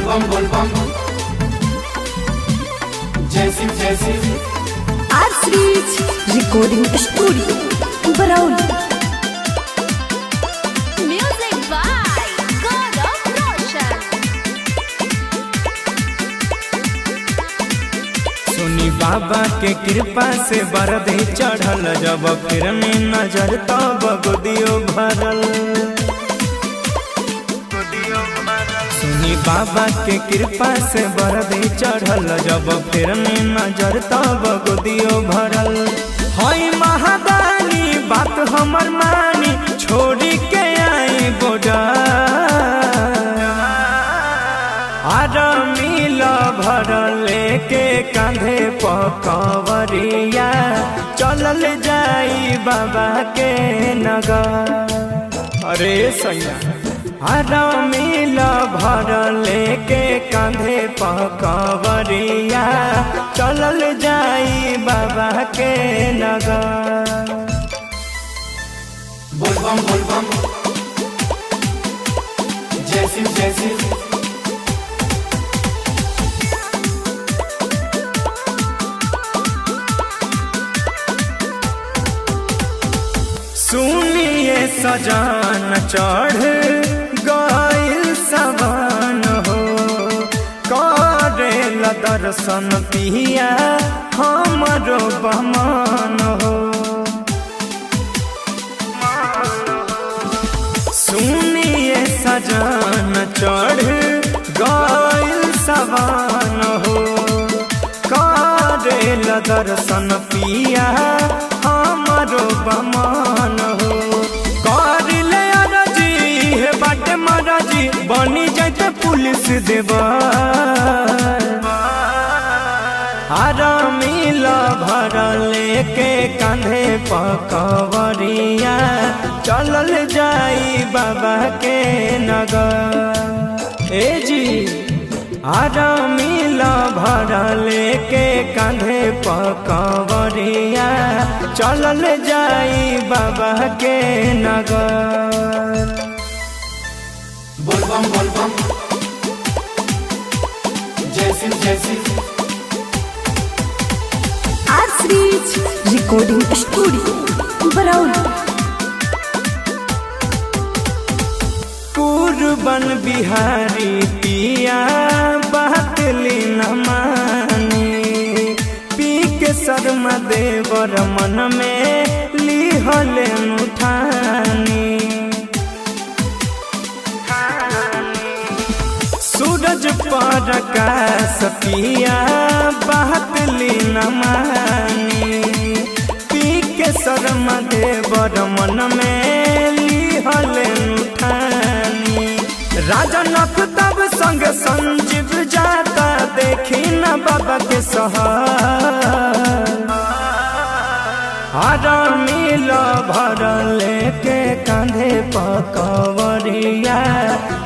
बोल बम जय शिव जय Shiv. RCs recording studio Barauli. Music by Gaurav Roshan. सुनी बाबा के कृपा से बरदे चढ़ल, जब फिर में नजर तब गोदियो भरल। सुनी बाबा के कृपा से बरदे चढ़ल, जब फिर में नजर तब गोदियो भरल। हई महादानी बात हमर मानी, छोड़ी के आई गोडा मिल भरल के कांधे पकवरिया, चलल जाई बाबा के नगर। अरे सैया मिल भरल के कांधे पकवरिया, चलल जाई बाबा के नगर। बोल बम जय शिव जय शिव। सुनिए सजान चढ़ गइल सवान हो, करेल दर्शन पिया हमरो बमान हो। सुनिए सजान चढ़ गइल सवान हो, करेल दर्शन पिया हमरो बमान हो। कर ले अरजी हे बाटे मरजी, बनी जाते पुलिस देवा। मिल भरल के कांधे पकवरिया, चलल जाई बाबा के नगर। ए जी मिल भरल के कांधे पकवरिया, चलल जाई बाबा के नगर। बोल बम जय शिव जय Shiv. RCs recording studio Barauli. पूर्वन बिहारी पिया बहतली न मानी, पी के शर्मा देवर मन में लिहल उठानी। सूरज पर आकाश पिया बहतली न मानी, पी के शर्मा देवर मन में लिहल उठानी। राजा नफताब संग संजीव जाता, देखी न बाबा के सहर। मिल भरल के कांधे पकवरिया,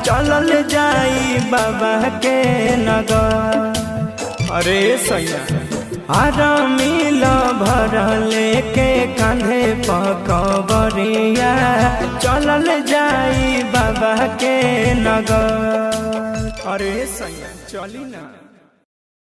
चलल जाई बाबा के नगर। अरे सैया मिल भरल के कांधे पकवरिया, चलल जाई बाबा के नगर। अरे सैया चली ना।